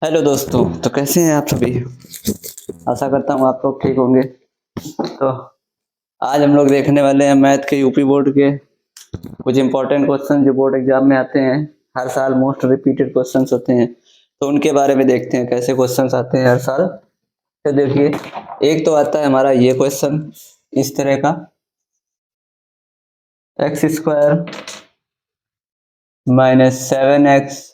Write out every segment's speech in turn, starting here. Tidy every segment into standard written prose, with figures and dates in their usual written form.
Hello दोस्तों, तो कैसे हैं आप सभी। आशा करता हूँ आप लोग ठीक होंगे। तो आज हम लोग देखने वाले हैं मैथ के यूपी बोर्ड के कुछ इंपॉर्टेंट क्वेश्चन जो बोर्ड एग्जाम में आते हैं। हर साल मोस्ट रिपीटेड क्वेश्चंस होते हैं, तो उनके बारे में देखते हैं कैसे क्वेश्चंस आते हैं हर साल। तो देखिए, एक तो आता है हमारा ये क्वेश्चन इस तरह का, x square minus 7x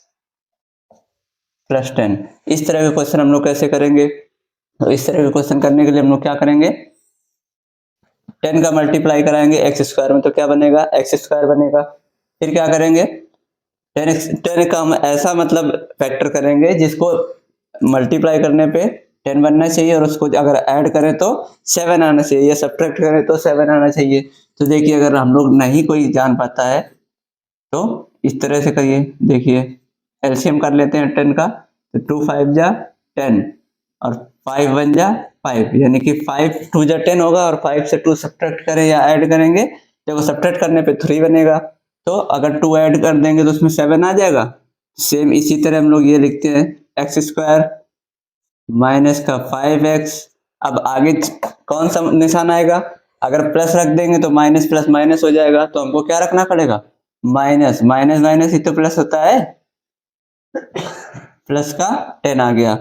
plus 10। इस तरह के क्वेश्चन हम लोग कैसे करेंगे। तो इस तरह के क्वेश्चन करने के लिए हम लोग क्या करेंगे, 10 का मल्टीप्लाई कराएंगे एक्स स्क्वायर में, तो क्या बनेगा, एक्स स्क्वायर बनेगा। फिर क्या करेंगे, 10 का हम ऐसा मतलब फैक्टर करेंगे जिसको मल्टीप्लाई करने पे 10 बनना चाहिए, और उसको अगर ऐड करें तो 7 आना चाहिए, या सब्ट्रैक्ट करें तो 7 आना चाहिए। तो देखिए, अगर हम लोग नहीं कोई जान पाता है तो इस तरह से करिए। देखिए, एलसीएम कर लेते हैं 10 का, तो 2 5 जा 10 और 5 1 जा 5, यानी कि 5 2 जा 10 होगा, और 5 से 2 सब्ट्रैक्ट करें या ऐड करेंगे, देखो सब्ट्रैक्ट करने पे 3 बनेगा। तो अगर 2 ऐड कर देंगे तो उसमें 7 आ जाएगा। सेम इसी तरह हम लोग ये लिखते हैं, एक्स स्क्वायर माइनस का 5x। अब आगे कौन सा निशान आएगा, अगर प्लस रख देंगे तो माइनस प्लस माइनस हो जाएगा, तो हमको क्या रखना पड़ेगा, माइनस माइनस माइनस ही तो प्लस होता है, प्लस का 10 आ गया।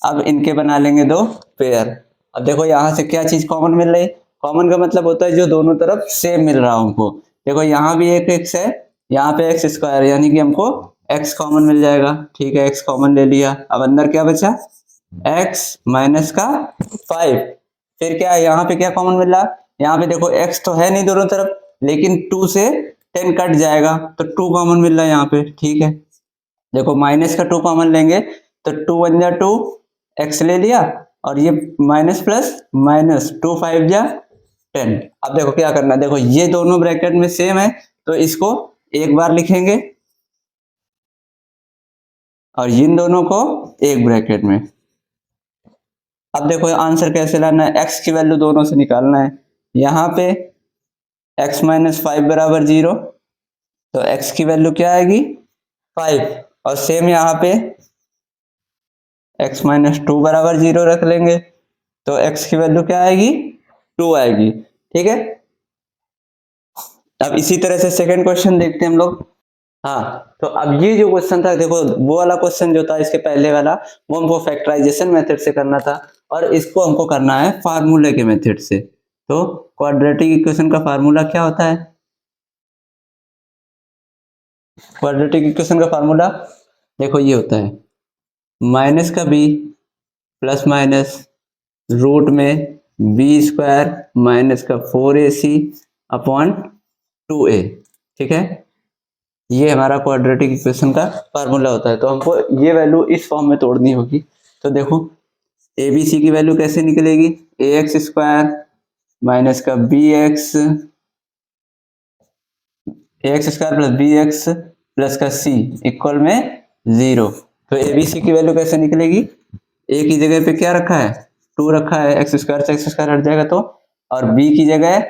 अब इनके बना लेंगे दो पेयर। अब देखो यहाँ से क्या चीज कॉमन मिल रही, कॉमन का मतलब होता है जो दोनों तरफ सेम मिल रहा हो हमको। देखो यहाँ भी एक एक्स है, यहाँ पे एक्स स्क्वायर, यानी कि हमको एक्स कॉमन मिल जाएगा। ठीक है, एक्स कॉमन ले लिया। अब अंदर क्या बचा, एक्स माइनस का 5। फिर क्या है, यहाँ पे क्या कॉमन मिल रहा, यहाँ पे देखो एक्स तो है नहीं दोनों तरफ, लेकिन 2 से 10 कट जाएगा तो 2 कॉमन मिल रहा है यहाँ पे। ठीक है, देखो माइनस का 2 कॉमन लेंगे तो 2 1 जा 2, एक्स ले लिया, और ये माइनस प्लस माइनस 2 5 जा 10। अब देखो क्या करना है, देखो ये दोनों ब्रैकेट में सेम है, तो इसको एक बार लिखेंगे, और इन दोनों को एक ब्रैकेट में। अब देखो आंसर कैसे लाना है, एक्स की वैल्यू दोनों से निकालना है। यहाँ पे एक्स माइनस 5 बराबर 0, तो एक्स की वैल्यू क्या आएगी, 5। और सेम यहाँ पे x माइनस 2 बराबर 0 रख लेंगे, तो x की वैल्यू क्या आएगी, 2 आएगी। ठीक है, अब इसी तरह से सेकंड क्वेश्चन देखते हैं हम लोग। हाँ, तो अब ये जो क्वेश्चन था, देखो वो वाला क्वेश्चन जो था इसके पहले वाला, वो हमको फैक्टराइजेशन मेथड से करना था, और इसको हमको करना है फार्मूले के मेथड से। तो क्वाड्रेटिक इक्वेशन का फार्मूला क्या होता है, क्वाड्रेटिक इक्वेशन का फार्मूला देखो ये होता है, माइनस का बी प्लस माइनस रूट में बी स्क्वायर माइनस का 4ac अपॉन 2a। ठीक है, ये हमारा क्वाड्रेटिक इक्वेशन का फार्मूला होता है। तो हमको ये वैल्यू इस फॉर्म में तोड़नी होगी। तो देखो ए बी सी की वैल्यू कैसे निकलेगी, ए एक्स स्क्वायर माइनस का b x, a x square plus b x plus का सी इक्वल में 0। तो ए बी सी की वैल्यू कैसे निकलेगी, ए की जगह पे क्या रखा है, 2 रखा है, एक्स स्क्वायर से एक्स स्क्वायर हट जाएगा तो, और बी की जगह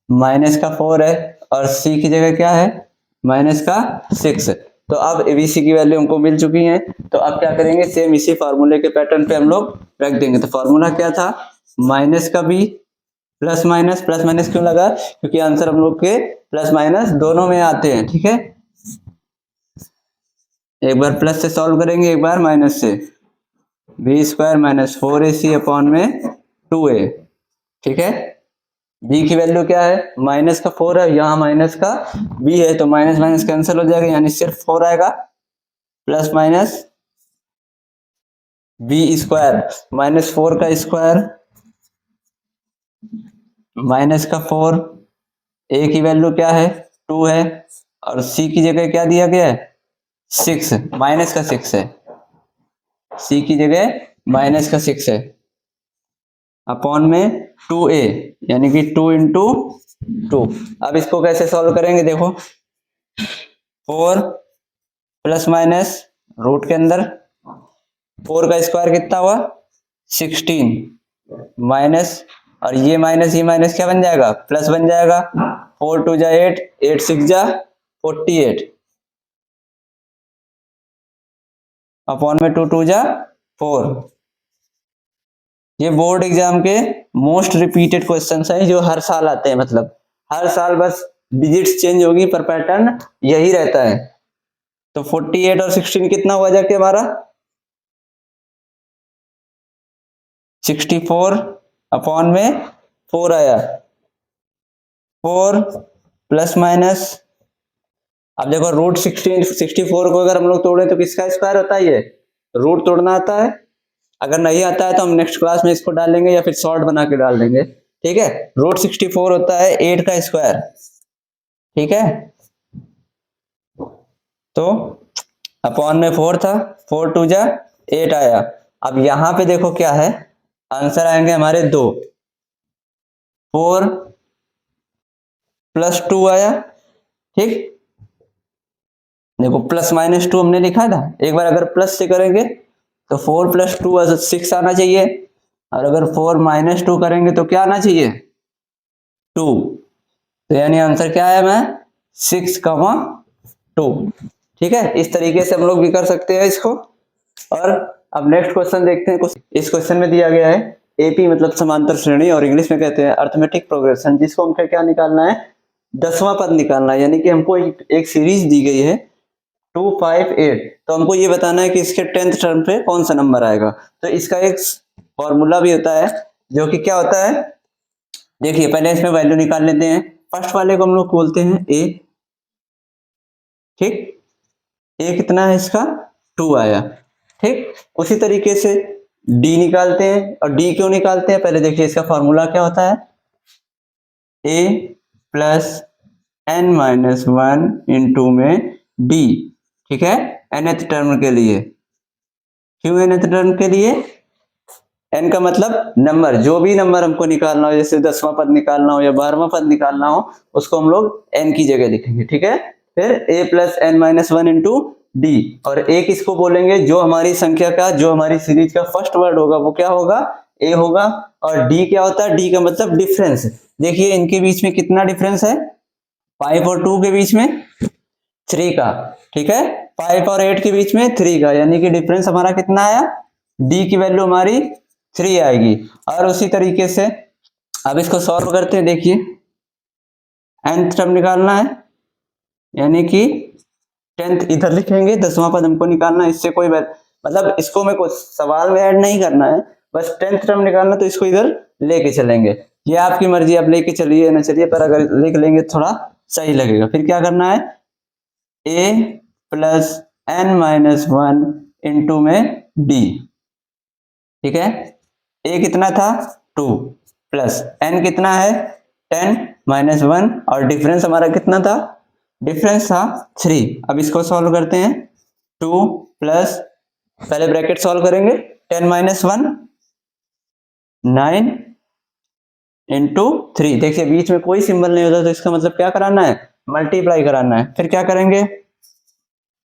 माइनस का 4 है, और सी की जगह क्या है, माइनस का 6। तो अब एबीसी की वैल्यू हमको मिल चुकी है। तो अब क्या करेंगे, सेम इसी फार्मूले के पैटर्न पे हम लोग रख देंगे। तो फार्मूला क्या था, माइनस का b plus minus, plus minus क्यों लगा, क्योंकि आंसर हम लोग के प्लस माइनस दोनों में आते हैं। ठीक है, एक बार प्लस से सॉल्व करेंगे, एक बार माइनस से, b square minus 4ac upon में 2a। ठीक है, b की वैल्यू क्या है, माइनस का 4 है, यहाँ माइनस का b है, तो माइनस माइनस कैंसिल हो जाएगा, यानी सिर्फ 4 आएगा, plus minus b square minus 4 का स्क्वायर माइनस का 4, ए की वैल्यू क्या है, 2 है, और सी की जगह क्या दिया गया है, 6, माइनस का 6 है, सी की जगह माइनस का 6 है, अपॉन में 2a, यानी कि 2 इंटू 2। अब इसको कैसे सॉल्व करेंगे, देखो 4 प्लस माइनस रूट के अंदर 4 का स्क्वायर कितना हुआ, 16, माइनस, और ये माइनस क्या बन जाएगा, प्लस बन जाएगा। 4 2 जा 8, 8 6 जा 48, अपॉन में 2 2 जा 4। ये बोर्ड एग्जाम के मोस्ट रिपीटेड क्वेश्चंस हैं जो हर साल आते हैं, मतलब हर साल बस डिजिट्स चेंज होगी पर पैटर्न यही रहता है। तो 48 और 16 कितना हुआ जाके हमारा 64 अपॉन में 4 आया, 4 प्लस माइनस, अब देखो रूट 64 को अगर हम लोग तोड़े तो किसका स्क्वायर होता है, ये रूट तोड़ना आता है। अगर नहीं आता है तो हम नेक्स्ट क्लास में इसको डालेंगे या फिर शॉर्ट बना के डाल देंगे, ठीक है। रूट 64 होता है 8 का स्क्वायर, ठीक है। तो अपॉन में 4 था, 4 2 जा 8 आया। अब यहां पे देखो क्या है, आंसर आएंगे हमारे 2, 4 प्लस 2 आया, ठीक। देखो प्लस माइनस 2 हमने लिखा था, एक बार अगर प्लस से करेंगे तो 4 प्लस 2 6 आना चाहिए, और अगर 4 माइनस 2 करेंगे तो क्या आना चाहिए 2। तो यानी आंसर क्या आया मैं 6,2, ठीक है। इस तरीके से हम लोग भी कर सकते हैं इसको। और अब नेक्स्ट क्वेश्चन देखते हैं। इस क्वेश्चन में दिया गया है एपी मतलब समांतर श्रेणी, और इंग्लिश में कहते हैं अर्थमेटिक प्रोग्रेशन, जिसको हमको क्या निकालना है 10वां पद निकालना है। यानी कि हमको एक सीरीज दी गई है 2 5 8, तो हमको ये बताना है कि इसके 10th टर्म पे कौन सा नंबर आएगा। तो इसका एक फॉर्मूला भी होता है जो कि क्या होता है, देखिए पहले इसमें वैल्यू निकाल लेते हैं। फर्स्ट वाले को हम लोग बोलते हैं ए, ठीक। ए कितना है इसका 2 आया, ठीक। उसी तरीके से डी निकालते हैं, और डी क्यों निकालते हैं पहले देखिए, इसका फॉर्मूला क्या होता है ए प्लस एन माइनस 1 इंटू में डी, ठीक है, nth टर्म के लिए। क्यों nth टर्म के लिए, n का मतलब नंबर, जो भी नंबर हमको निकालना हो, जैसे 10वां पद निकालना हो या 12वां पद निकालना हो, उसको हम लोग n की जगह लिखेंगे, ठीक है। फिर a plus n minus 1 into d, और a किसको बोलेंगे, जो हमारी संख्या का, जो हमारी सीरीज का फर्स्ट वर्ड होगा वो क्या होगा a होगा। और d क्या होता है, d का मतलब डिफरेंस। देखिए इनके बीच में कितना डिफरेंस है, 5 और 2 के बीच में 3 का, ठीक है। 5 और 8 के बीच में 3 का, यानी कि डिफरेंस हमारा कितना आया, डी की वैल्यू हमारी 3 आएगी। और उसी तरीके से अब इसको सॉल्व करते हैं। देखिए nth टर्म निकालना है, यानी कि 10th इधर लिखेंगे, 10वां पद हमको निकालना है। इससे कोई मतलब इसको में कुछ सवाल में ऐड नहीं करना है, बस 10th टर्म निकालना, तो इसको इधर लेके चलेंगे। ये आपकी मर्जी, आप लेके चलिए ना चलिए, पर अगर लेके लेंगे थोड़ा सही लगेगा। फिर क्या करना है a plus n minus 1 into में d, ठीक है। a कितना था 2, प्लस n कितना है 10 माइनस 1, और डिफरेंस हमारा कितना था, डिफरेंस था 3। अब इसको सॉल्व करते हैं, 2 प्लस, पहले ब्रैकेट सॉल्व करेंगे, 10 माइनस 1 9 इंटू 3। देखिए बीच में कोई सिंबल नहीं होता, तो इसका मतलब क्या कराना है, मल्टीप्लाई कराना है। फिर क्या करेंगे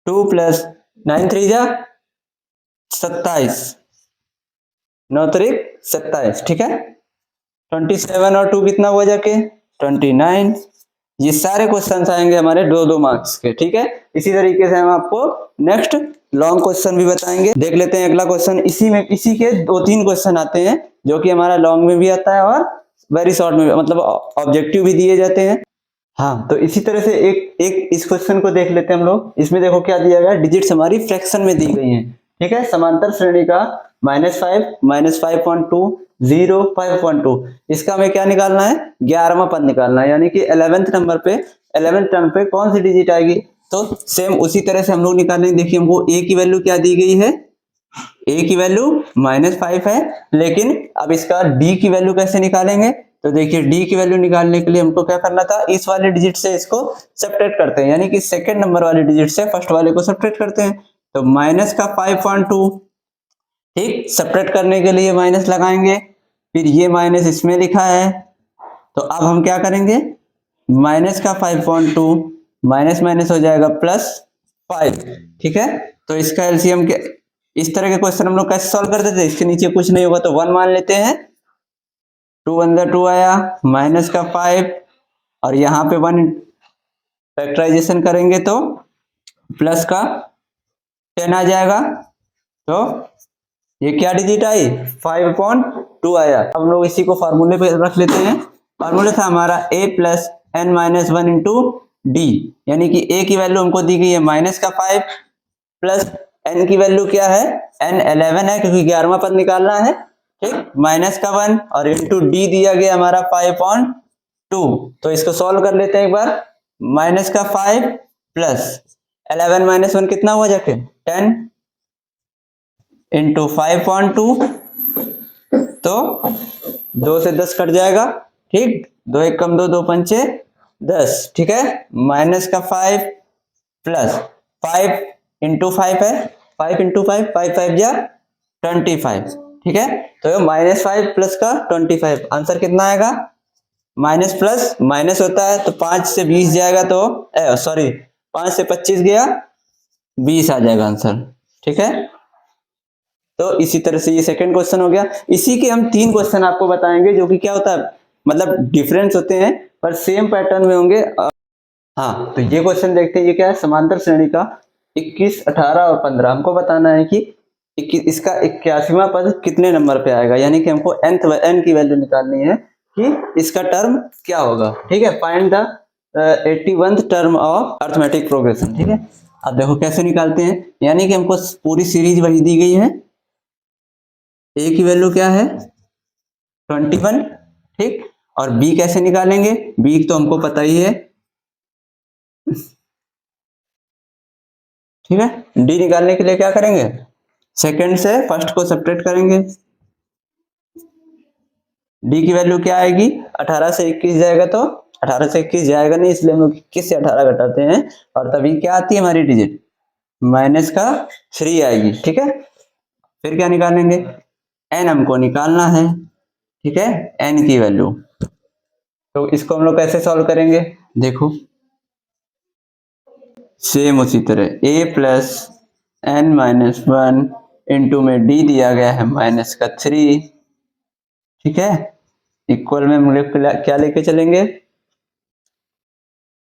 2 प्लस 9 3 जा 27, 9 3 27, ठीक है। 27 और 2 कितना हुआ जाके 29। ये सारे क्वेश्चन आएंगे हमारे 2-2 मार्क्स के, ठीक है। इसी तरीके से हम आपको नेक्स्ट लॉन्ग क्वेश्चन भी बताएंगे। देख लेते हैं अगला क्वेश्चन। इसी के 2-3 क्वेश्चन आते हैं जो कि हमारा लॉन्ग में भी आता है और वेरी शॉर्ट में भी, मतलब ऑब्जेक्टिव भी दिए जाते हैं। हाँ, तो इसी तरह से एक इस क्वेश्चन को देख लेते हैं हम लोग। इसमें देखो क्या दिया गया, डिजिट्स हमारी फ्रैक्शन में दी गई हैं, ठीक है। समांतर श्रेणी का -5 -5.2 0 5.2, इसका हमें क्या निकालना है 11वां पद निकालना है, यानी कि 11th नंबर पे 11th टर्म पे कौन सी डिजिट आएगी। तो सेम उसी तरह से हम लोग निकालेंगे। देखिए हमको a की वैल्यू क्या दी गई है, a की वैल्यू -5 है, लेकिन अब इसका d की वैल्यू कैसे निकालेंगे। तो देखिए d की वैल्यू निकालने के लिए हमको क्या करना था, इस वाले डिजिट से इसको सब्ट्रैक्ट करते हैं, यानी कि सेकंड नंबर वाले डिजिट से फर्स्ट वाले को सब्ट्रैक्ट करते हैं। तो माइनस का 5.2, ठीक, सब्ट्रैक्ट करने के लिए माइनस लगाएंगे, फिर ये माइनस इसमें लिखा है। तो अब हम क्या करेंगे, माइनस का 5.2 माइनस माइनस हो जाएगा +5, ठीक है। तो इसका एलसीएम के इस तरह के क्वेश्चन हम लोग कैसे सॉल्व करते थे, इसके नीचे कुछ नहीं होगा तो 1 मान लेते हैं, 2 1 2 आया, माइनस का 5, और यहाँ पे 1 फैक्टराइजेशन करेंगे तो प्लस का 10 आ जाएगा, तो ये क्या डिजिट आई, 5/2 आया। अब हम लोग इसी को फार्मूले पे रख लेते हैं। फार्मूला था हमारा a plus n minus one into d, यानी कि a की वैल्यू हमको दी गई है -5 प्लस n की वैल्यू क्या है, n 11 है क्योंकि 11वां पद निकालना है, ठीक, -1 और इंटू d दिया गया हमारा 5/2। तो इसको सॉल्व कर लेते हैं एक बार। -5 प्लस 11 माइनस 1 कितना हुआ जाके 10 इंटू 5/2, तो 2 से 10 कट जाएगा, ठीक, 2 1 कम 2, 2 पंचे 10, ठीक है। -5 प्लस 5 इंटू 5 है, 5 इंटू 5, 5 5 जा 25, ठीक है। तो -5 प्लस का 25, आंसर कितना आएगा, माइनस प्लस माइनस होता है तो 5 से 20 जाएगा, तो सॉरी 5 से 25 गया 20 आ जाएगा आंसर, ठीक है। तो इसी तरह से ये सेकंड क्वेश्चन हो गया। इसी के हम 3 क्वेश्चन आपको बताएंगे जो कि क्या होता है, मतलब डिफरेंस होते हैं पर सेम पैटर्न में होंगे। हाँ, तो ये क्वेश्चन देखते हैं, ये क्या है, समांतर श्रेणी का 21, 18 और 15। हमको बताना है कि इसका 81वां पद कितने नंबर पे आएगा, यानी कि हमको n की वैल्यू निकालनी है कि इसका टर्म क्या होगा, ठीक है। Find the 81th term of arithmetic progression, ठीक है। अब देखो कैसे निकालते हैं, यानी कि हमको पूरी सीरीज वही दी गई है। a की वैल्यू क्या है 21, ठीक, और b कैसे निकालेंगे, b तो हमको पता ही है, ठीक है। d निकालने के लिए क्या करेंगे, सेकंड से फर्स्ट को सब्ट्रैक्ट करेंगे। d की वैल्यू क्या आएगी, 18 से 21 जाएगा, तो 18 से 21 जाएगा नहीं, इसलिए हम लोग 21 से 18 घटाते हैं, और तभी क्या आती है हमारी डिजिट, -3 आएगी, ठीक है। फिर क्या निकालेंगे, n हमको निकालना है, ठीक है, n की वैल्यू। तो इसको हम लोग कैसे सॉल्व करेंगे, देखो सेम उसी तरह a plus n minus 1 into में d दिया गया है -3, ठीक है, इक्वल में हम लोग क्या लेके चलेंगे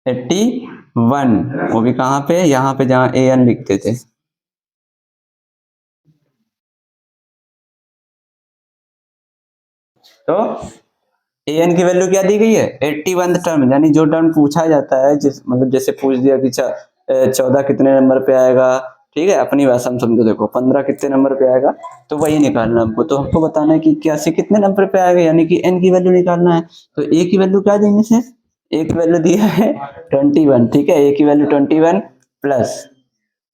81, वो भी कहाँ पे, यहाँ पे जहाँ an लिखते थे। तो an की वैल्यू क्या दी गई है 81 टर्म, यानी जो टर्म पूछा जाता है, जिस मतलब जैसे पूछ दिया कि 14 कितने नंबर पे आएगा, ठीक है, अपनी भाषा में समझो, देखो 15 कितने नंबर पे आएगा, तो वही निकालना हमको। तो हमको बताना है कि 81 कितने नंबर पे आएगा, यानी कि n की वैल्यू निकालना है। तो a की वैल्यू क्या देंगे से, a की वैल्यू दिया है 21, ठीक है, a की वैल्यू 21 प्लस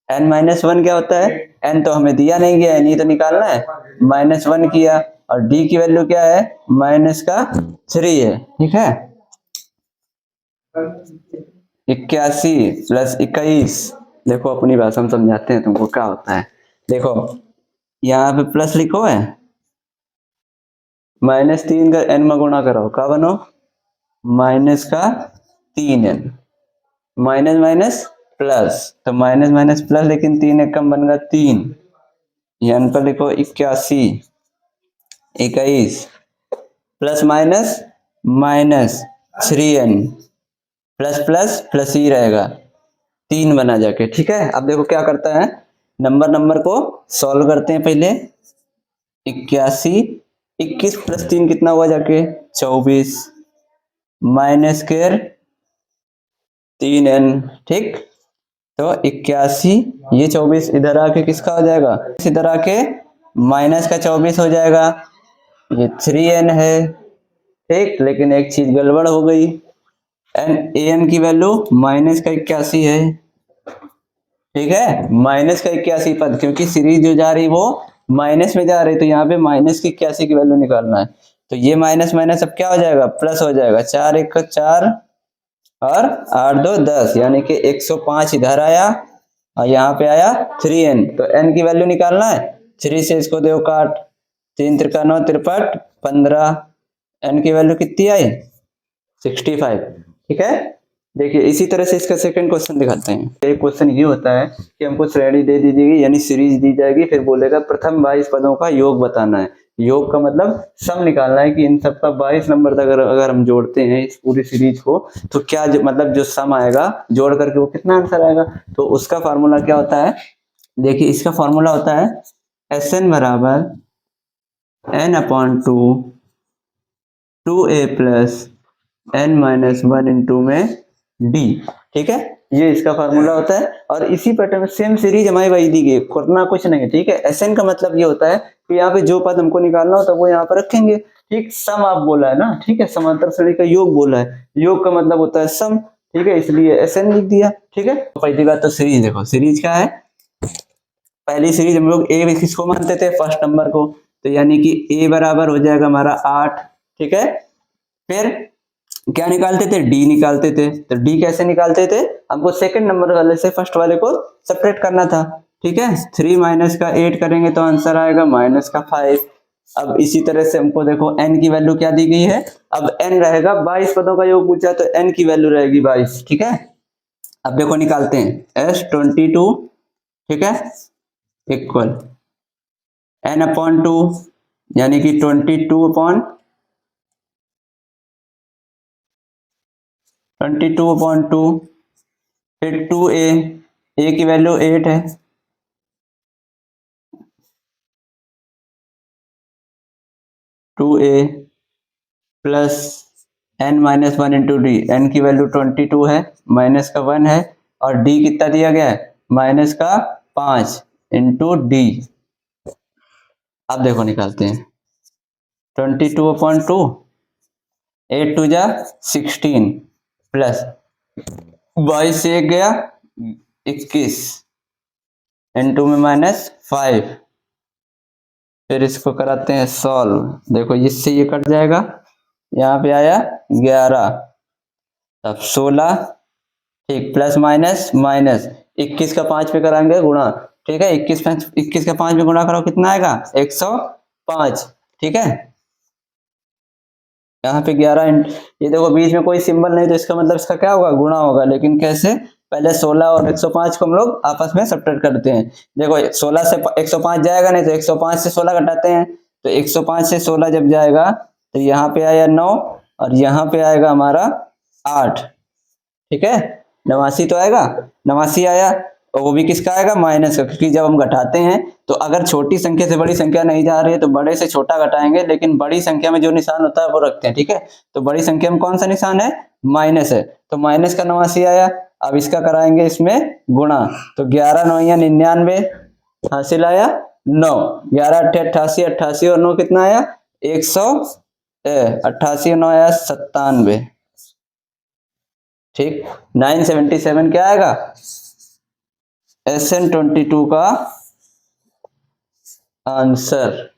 n माइनस 1 क्या होता है, n तो हमें दिया नहीं गया है, नहीं तो निकालना है, -1 किया, और d की वैल्यू क्या है -3 है, ठीक है। 81 प्लस 21, देखो अपनी भाषा में समझाते हैं तुमको क्या होता है। देखो यहाँ पे प्लस लिखो है, -3 का n में गुणा करो, क्या बनो -3n, माइनस माइनस प्लस, तो माइनस माइनस प्लस, लेकिन 3 एक कम बन गया 3, n पर लिखो 81, 21 plus minus -3n plus plus plus ही रहेगा, 3 बना जाके, ठीक है। अब देखो क्या करता है, नंबर को सॉल्व करते हैं पहले। 81, 21 प्लस 3 कितना हुआ जाके 24, -2 3n, ठीक। तो 81, ये 24 इधर आके किसका हो जाएगा, इधर आके माइनस का 24 हो जाएगा, ये 3n है, ठीक, लेकिन एक चीज गड़बड़ हो गई, an की वैल्यू -81 है, ठीक है, -81 पद, क्योंकि सीरीज जो जा रही वो माइनस में जा रही, तो यहाँ पे -81 की वैल्यू निकालना है। तो ये माइनस माइनस अब क्या हो जाएगा, प्लस हो जाएगा, 4 1 4 और 8 2 10, यानी कि 105 इधर आया, और यहाँ पे आया 3n, तो n की वैल्यू निकालना है, 3 से इसको दो काट, 3 3 9 53 15, n की वैल्यू कितनी आई 65, ठीक है। देखिए इसी तरह से इसका सेकंड क्वेश्चन दिखाते हैं। एक क्वेश्चन ये होता है कि हमको श्रेणी दे दी जाएगी, यानी सीरीज दी जाएगी, फिर बोलेगा प्रथम 22 पदों का योग बताना है। योग का मतलब सम निकालना है कि इन सबका 22 नंबर तक अगर हम जोड़ते हैं इस पूरी सीरीज को, तो क्या मतलब जो सम आएगा जोड़ करके वो कितना आंसर आएगा। तो उसका फॉर्मूला क्या होता है, देखिए इसका फॉर्मूला होता है एस एन बराबर n upon two a plus n minus one into में d। ठीक है, ये इसका फार्मूला होता है। और इसी पैटर्न में सेम सीरीज हमारी वही दी गई, करना कुछ नहीं है। ठीक है, एसएन का मतलब ये होता है कि यहाँ पे जो पद हमको निकालना होता है वो यहाँ पर रखेंगे। ठीक, सम आप बोला है ना, ठीक है, समांतर श्रेणी का योग बोला है, योग का मतलब होता है सम। ठीक है, इसलिए एसएन लिख दिया। ठीक है, पहली बात तो सीरीज देखो, सीरीज क्या है, पहली सीरीज हम लोग ए किसको मानते थे, फर्स्ट नंबर को, तो यानी कि ए बराबर हो जाएगा हमारा 8। ठीक है, फिर क्या निकालते थे, डी निकालते थे। तो डी कैसे निकालते थे, हमको सेकंड नंबर वाले से फर्स्ट वाले को सेपरेट करना था। ठीक है, 3 माइनस का 8 करेंगे तो आंसर आएगा माइनस का 5। अब इसी तरह से हमको देखो n की वैल्यू क्या दी गई है, अब n रहेगा 22 पदों का योग पूछा तो n की वैल्यू रहेगी 22। ठीक है, अब देखो निकालते हैं S22। ठीक है, इक्वल n अपॉन 2 यानी कि 22 अपॉन 2, फिर 2a, a की वैल्यू 8 है, 2a plus n minus one into d, n की वैल्यू 22 है, माइनस का 1 है, और d कितना दिया गया है, माइनस का 5 इंटू डी। अब देखो निकालते हैं 22/2, 8 टू जा 16 प्लस 22 से 1 गया 21 इंटू में माइनस 5। फिर इसको कराते हैं सॉल्व, देखो इससे ये कट जाएगा, यहाँ पे आया 11, अब 16, ठीक, प्लस माइनस माइनस 21 का 5 पे कराएंगे गुणा। ठीक है, 21 का 5 में गुणा करो कितना आएगा, 105। ठीक है, यहाँ पे 11 ये देखो बीच में कोई सिंबल नहीं तो इसका मतलब इसका क्या होगा, गुणा होगा। लेकिन कैसे, पहले 16 और 105 को हम लोग आपस में सब्ट्रैक्ट करते हैं। देखो 16 से 105 जाएगा नहीं तो 105 से 16 घटाते हैं, तो 105 से 16 जब जाएगा तो यहाँ पे आया 9 और यहाँ पे आएगा हमारा 8। ठीक है, 89 तो आएगा, 89 आया, और वो भी किसका आएगा, माइनस का, क्योंकि जब हम घटाते हैं तो अगर छोटी संख्या से बड़ी संख्या नहीं जा रही है तो बड़े से छोटा घटाएंगे, लेकिन बड़ी संख्या में जो निशान होता है वो रखते हैं। ठीक है, तो बड़ी संख्या में कौन सा निशान है, माइनस है, तो माइनस का 89 आया। अब इसका कराएंगे इसमें गुणा, तो 11 9 99 हासिल आया 9, 11 8 88, 88 और 9 कितना आया, 188 और 9 आया 97। ठीक, 977 क्या आएगा, SN22 का आंसर।